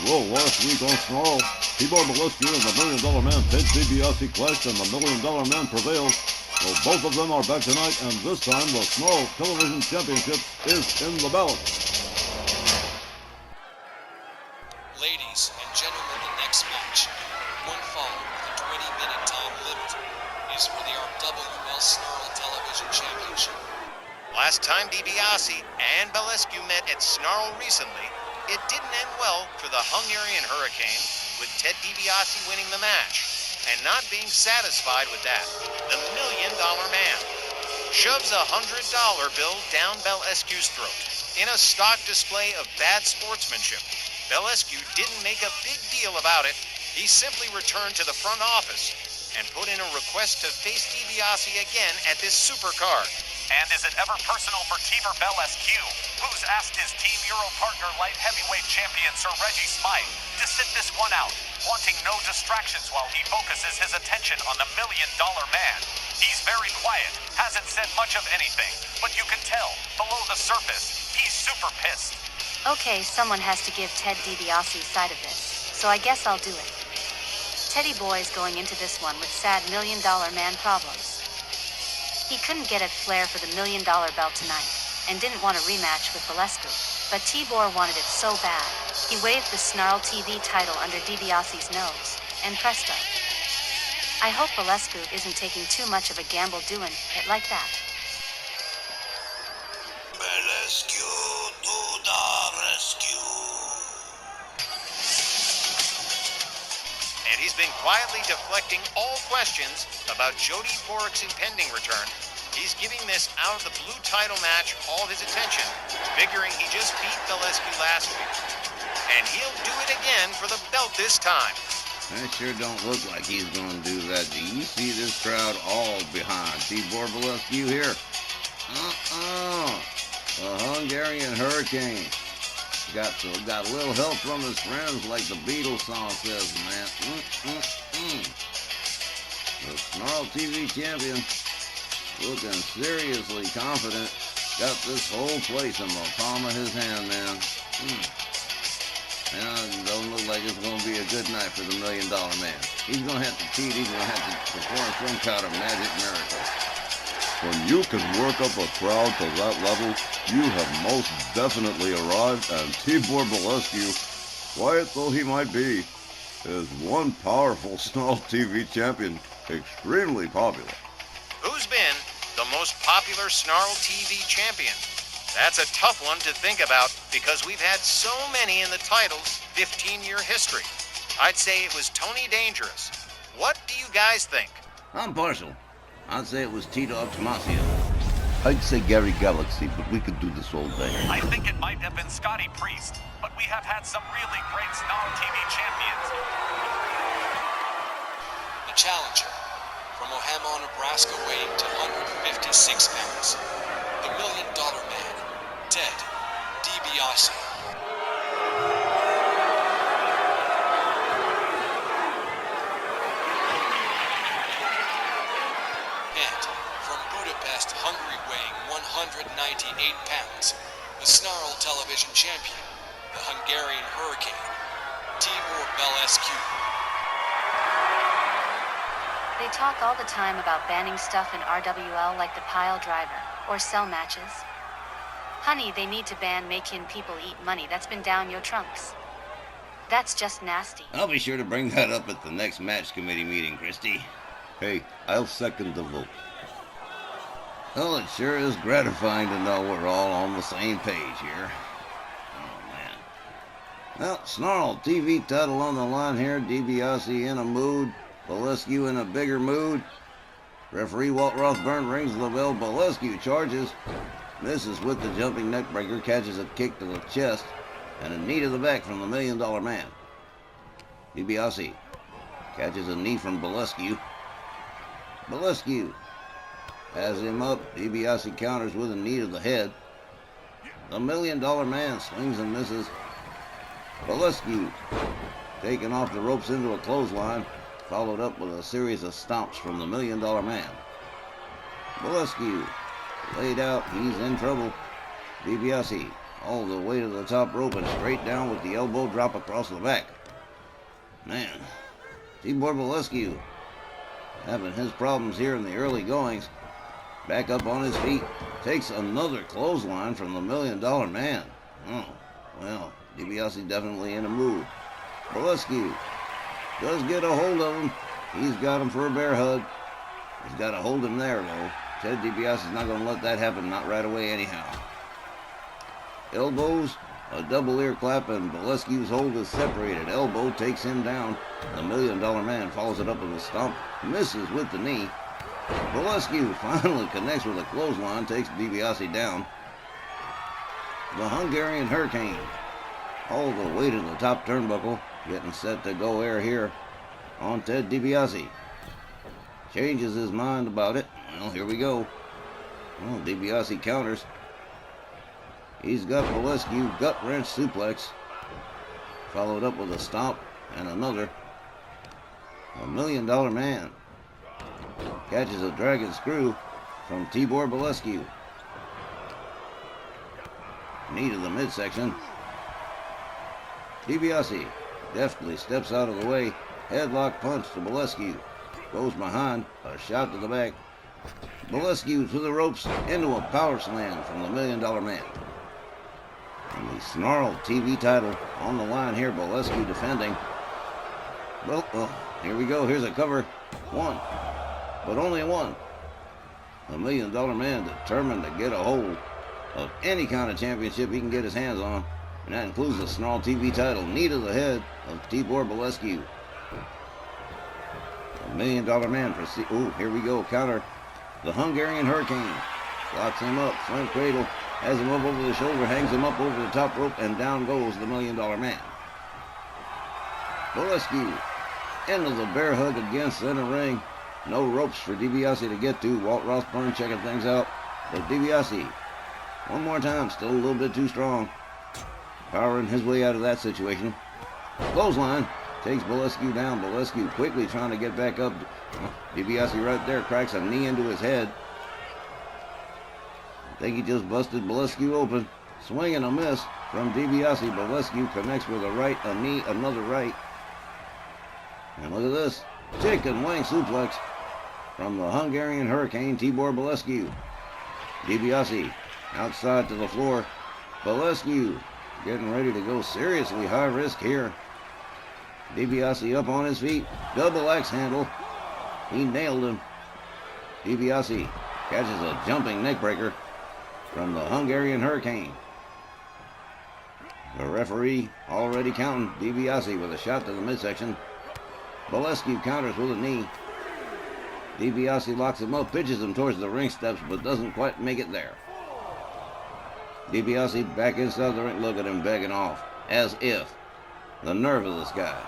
Well, last week on Snarl, TIBOR BELESCU and the $1 Million Man Ted DiBIASE clashed and the $1 Million Man prevailed. Well, both of them are back tonight, and this time the Snarl Television Championship is in the balance. Ladies and gentlemen, the next match, one fall with a 20-minute time limit, is for the RWL Snarl Television Championship. Last time DiBIASE and BELESCU met at Snarl recently, it didn't end well for the Hungarian Hurricane, with Ted DiBIASE winning the match, and not being satisfied with that, the $1 Million Man shoves a $100 bill down BELESCU's throat in a stock display of bad sportsmanship. BELESCU didn't make a big deal about it. He simply returned to the front office and put in a request to face DiBIASE again at this supercard. And is it ever personal for TIBOR BELESCU, who's asked his Team Euro partner light heavyweight champion Sir Reggie Smythe to sit this one out, wanting no distractions while he focuses his attention on the $1 Million Man. He's very quiet, hasn't said much of anything, but you can tell, below the surface, he's super pissed. Okay, someone has to give Ted DiBIASE's side of this, so I guess I'll do it. Teddy Boy's going into this one with sad $1 Million Man problems. He couldn't get at Flair for the $1 Million belt tonight, and didn't want a rematch with BELESCU, but TIBOR wanted it so bad, he waved the Snarl TV title under DiBIASE's nose, and presto. I hope BELESCU isn't taking too much of a gamble doing it like that. BELESCU to the rescue. And he's been quietly deflecting all questions about Jody Borik's impending return. He's giving this out of the blue title match all his attention, figuring he just beat BELESCU last week. And he'll do it again for the belt this time. That sure don't look like he's going to do that. Do you see this crowd all behind TIBOR BELESCU here? The Hungarian Hurricane. Got a little help from his friends, like the Beatles song says, man. The Snarl TV champion, looking seriously confident, got this whole place in the palm of his hand, man. And it don't look like it's going to be a good night for the $1 Million Man. He's going to have to cheat. He's going to have to perform some kind of magic miracle. When you can work up a crowd to that level, you have most definitely arrived, and TIBOR BELESCU, quiet though he might be, is one powerful Snarl TV champion, extremely popular. Who's been the most popular Snarl TV champion? That's a tough one to think about because we've had so many in the title's 15-year history. I'd say it was Tony Dangerous. What do you guys think? I'm partial. I'd say it was Tito Optimasio. I'd say Gary Galaxy, but we could do this all day. I think it might have been Scotty Priest, but we have had some really great Snarl TV champions. The challenger, from Omaha, Nebraska, weighing 256 pounds, the $1 Million Man, Ted DiBIASE. And from Budapest, Hungary, weighing 198 pounds, the Snarl Television Champion, the Hungarian Hurricane, TIBOR BELESCU. They talk all the time about banning stuff in RWL like the pile driver, or cell matches. Honey, they need to ban making people eat money that's been down your trunks. That's just nasty. I'll be sure to bring that up at the next match committee meeting, Christy. Hey, I'll second the vote. Well, it sure is gratifying to know we're all on the same page here. Oh, man. Well, Snarl TV title on the line here. DiBIASE in a mood. BELESCU in a bigger mood. Referee Walt Rothburn rings the bell. BELESCU charges. Misses with the jumping neckbreaker. Catches a kick to the chest. And a knee to the back from the $1 Million Man. DiBIASE catches a knee from BELESCU. BELESCU has him up. DiBIASE counters with a knee to the head. The $1 Million Man swings and misses. BELESCU taken off the ropes into a clothesline, followed up with a series of stomps from the $1 Million Man. BELESCU laid out. He's in trouble. DiBIASE all the way to the top rope and straight down with the elbow drop across the back. Man, TIBOR BELESCU having his problems here in the early goings. Back up on his feet, takes another clothesline from the $1 Million Man. Oh, well, DiBiase definitely in a mood. BELESCU does get a hold of him. He's got him for a bear hug. He's got to hold him there, though. Ted DiBiase is not going to let that happen, not right away anyhow. Elbows, a double ear clap, and BELESCU's hold is separated. Elbow takes him down. The $1 Million Man follows it up with a stomp, misses with the knee. BELESCU finally connects with a clothesline, takes DiBiase down. The Hungarian Hurricane, all the way to the top turnbuckle, getting set to go air here on Ted DiBiase. Changes his mind about it. Well, here we go. Well, DiBiase counters. He's got BELESCU gut wrench suplex, followed up with a stomp and another. A $1 Million Man catches a dragon screw from TIBOR BELESCU. Knee to the midsection. DiBiase deftly steps out of the way. Headlock punch to BELESCU. Goes behind. A shot to the back. BELESCU to the ropes into a power slam from the $1 Million Man. And the Snarl TV title on the line here. BELESCU defending. Well, here we go. Here's a cover. One. But only one. The $1 Million Man determined to get a hold of any kind of championship he can get his hands on. And that includes the Snarl TV title. Knee to the head of TIBOR BELESCU. The $1 Million Man proceeds. Oh, here we go. Counter. The Hungarian Hurricane. Locks him up. Front cradle. Has him up over the shoulder. Hangs him up over the top rope. And down goes the $1 Million Man. BELESCU into the bear hug again. Center ring. No ropes for DiBiase to get to. Walt Rossburn checking things out. But DiBiase, one more time, still a little bit too strong. Powering his way out of that situation. Clothesline takes BELESCU down. BELESCU quickly trying to get back up. DiBiase right there cracks a knee into his head. I think he just busted BELESCU open. Swing and a miss from DiBiase. BELESCU connects with a right, a knee, another right. And look at this. Chicken wing suplex from the Hungarian Hurricane, TIBOR BELESCU. DiBiase outside to the floor. BELESCU getting ready to go seriously high risk here. DiBiase up on his feet. Double axe handle. He nailed him. DiBiase catches a jumping neckbreaker from the Hungarian Hurricane. The referee already counting DiBiase with a shot to the midsection. BELESCU counters with a knee. DiBiase locks him up, pitches him towards the ring steps, but doesn't quite make it there. DiBiase back inside the ring. Look at him begging off. As if. The nerve of this guy.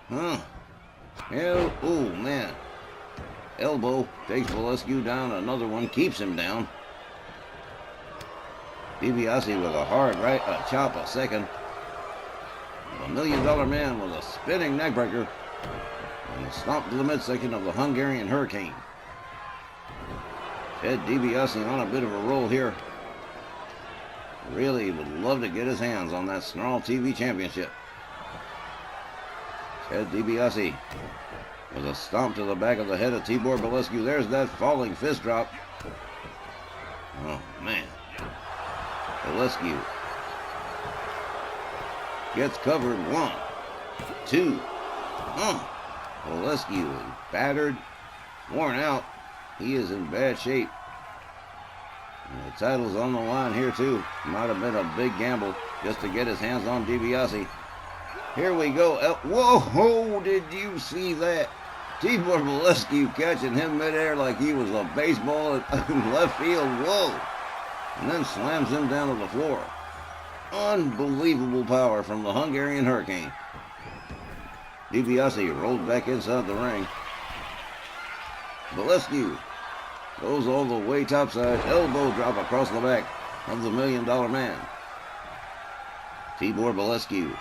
Huh. Yeah, oh, man. Elbow takes BELESCU down. Another one keeps him down. DiBiase with a hard right, a chop, a second. The $1 Million Man with a spinning neckbreaker. And a stomp to the midsection of the Hungarian Hurricane. Ted DiBiase on a bit of a roll here. Really would love to get his hands on that Snarl TV Championship. Ted DiBiase with a stomp to the back of the head of TIBOR BELESCU. There's that falling fist drop. Oh, man. BELESCU gets covered. 1, 2. BELESCU is battered, worn out. He is in bad shape. And the title's on the line here too. Might have been a big gamble just to get his hands on DiBiase. Here we go. Whoa, did you see that? TIBOR BELESCU catching him midair like he was a baseball in left field. Whoa. And then slams him down to the floor. Unbelievable power from the Hungarian Hurricane. DiBiase rolled back inside the ring. BELESCU goes all the way topside. Elbow drop across the back of the $1 Million Man. TIBOR BELESCU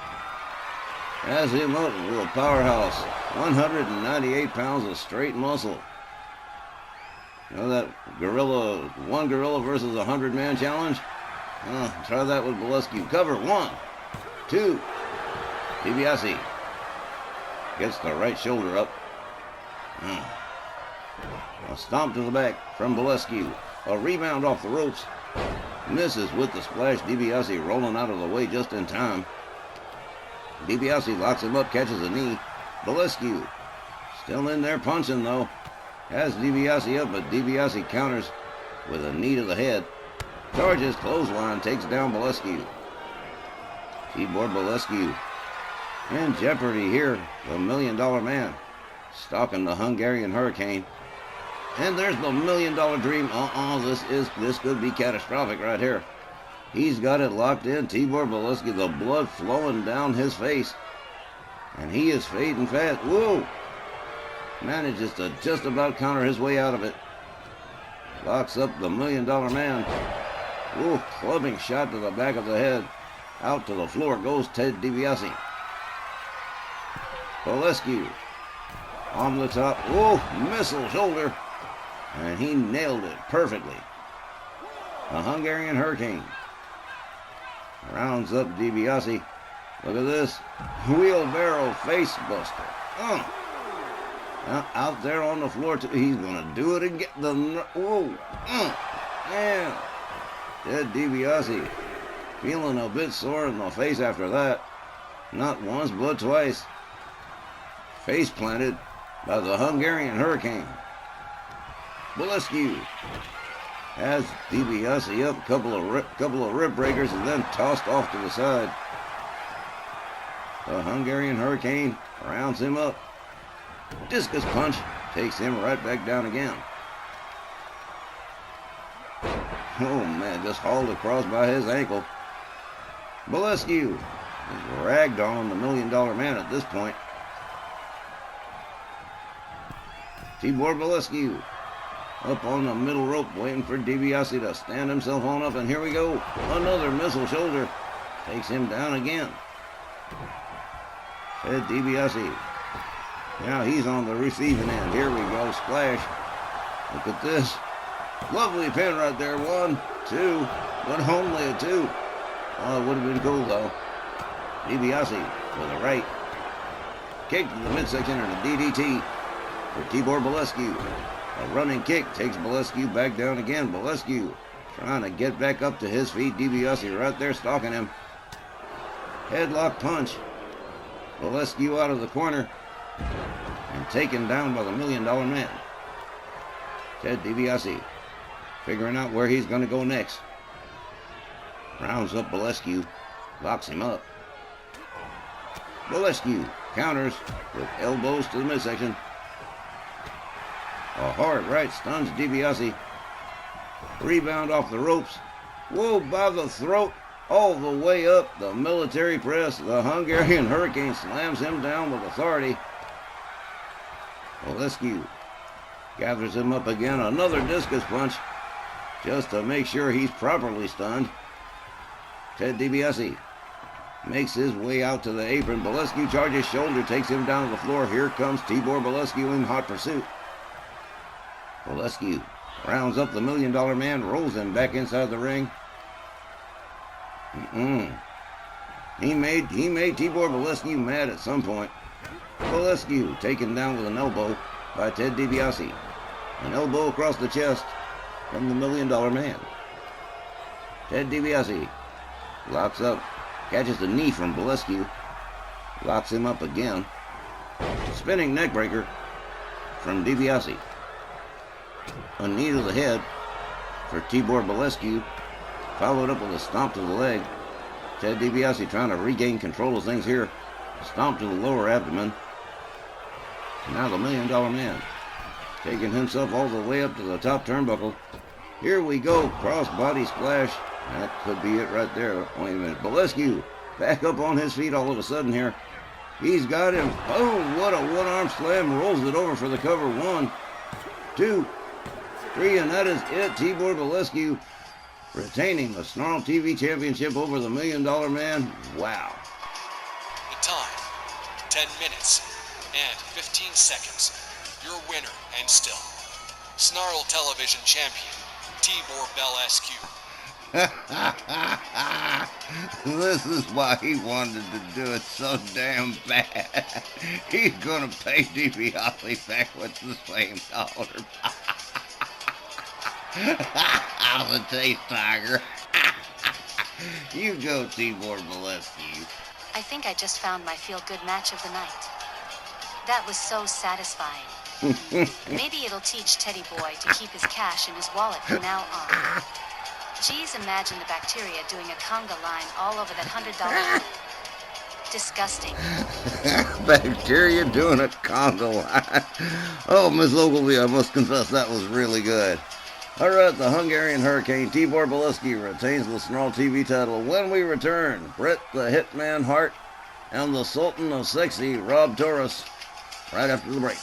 has him up with a powerhouse. 198 pounds of straight muscle. You know that one gorilla versus 100-man challenge? Try that with BELESCU. Cover. 1, 2. DiBIASE gets the right shoulder up. A stomp to the back from BELESCU. A rebound off the ropes. Misses with the splash. DiBIASE rolling out of the way just in time. DiBIASE locks him up, catches a knee. BELESCU still in there punching though. Has DiBIASE up, but DiBIASE counters with a knee to the head. Charges, clothesline, takes down BELESCU. TIBOR BELESCU in jeopardy here. The $1 Million Man stalking the Hungarian Hurricane. And there's the $1 Million Dream. This could be catastrophic right here. He's got it locked in. TIBOR BELESCU, the blood flowing down his face. And he is fading fast. Whoa! Manages to just about counter his way out of it. Locks up the $1 Million Man. Whoa, clubbing shot to the back of the head. Out to the floor goes Ted DiBIASE. BELESCU on the top. Whoa, missile shoulder. And he nailed it perfectly. The Hungarian Hurricane rounds up DiBIASE. Look at this. Wheelbarrow face buster. Now, out there on the floor, too. He's going to do it again. Whoa. Man. Ted DiBIASE feeling a bit sore in the face after that. Not once, but twice. Face planted by the Hungarian Hurricane. BELESCU has DiBIASE up, couple of rib breakers, and then tossed off to the side. The Hungarian Hurricane rounds him up. Discus punch takes him right back down again. Oh man, just hauled across by his ankle. BELESCU is ragged on the $1 Million Man at this point. TIBOR BELESCU up on the middle rope, waiting for DiBIASE to stand himself on up, and here we go. Another missile shoulder takes him down again. Ted DiBIASE. Now he's on the receiving end. Here we go. Splash. Look at this. Lovely pin right there. 1, 2, but only a 2. Oh, it would have been cool though. DiBIASE with a right kick to the midsection and a DDT for TIBOR BELESCU. A running kick takes BELESCU back down again. BELESCU trying to get back up to his feet. DiBIASE right there stalking him. Headlock punch. BELESCU out of the corner and taken down by the $1 Million Man. Ted DiBIASE figuring out where he's going to go next. Rounds up BELESCU, locks him up. BELESCU counters with elbows to the midsection. A hard right stuns DiBIASE. Rebound off the ropes. Whoa, by the throat. All the way up. The military press. The Hungarian Hurricane slams him down with authority. BELESCU gathers him up again. Another discus punch. Just to make sure he's properly stunned. Ted DiBIASE makes his way out to the apron. BELESCU charges shoulder. Takes him down to the floor. Here comes TIBOR BELESCU in hot pursuit. BELESCU rounds up the $1 Million Man, rolls him back inside the ring. He made TIBOR BELESCU mad at some point. BELESCU taken down with an elbow by Ted DiBIASE. An elbow across the chest from the $1 Million Man. Ted DiBIASE locks up, catches the knee from BELESCU, locks him up again. Spinning neckbreaker from DiBIASE. A knee to the head for TIBOR BELESCU, followed up with a stomp to the leg. Ted DiBIASE trying to regain control of things here. Stomp to the lower abdomen. Now the $1 Million Man taking himself all the way up to the top turnbuckle. Here we go, cross-body splash. That could be it right there. Wait a minute, BELESCU back up on his feet all of a sudden here. He's got him. Boom, what a one-arm slam. Rolls it over for the cover. 1, 2, 3, and that is it. TIBOR BELESCU retaining the Snarl TV Championship over the $1 Million Man. Wow. The time, 10 minutes and 15 seconds. Your winner and still Snarl Television Champion, TIBOR BELESCU. This is why he wanted to do it so damn bad. He's gonna pay DiBiase back with the same dollar. How's it taste, Tiger? You go, TIBOR BELESCU. I think I just found my feel-good match of the night. That was so satisfying. Maybe it'll teach Teddy Boy to keep his cash in his wallet from now on. Geez, imagine the bacteria doing a conga line all over that $100. Disgusting. Bacteria doing a conga line. Oh, Miss Ogilvy, I must confess that was really good. Alright, the Hungarian Hurricane TIBOR BELESCU retains the Snarl TV title. When we return, Bret the Hitman Hart and the Sultan of Sexy, Rob Torres, right after the break.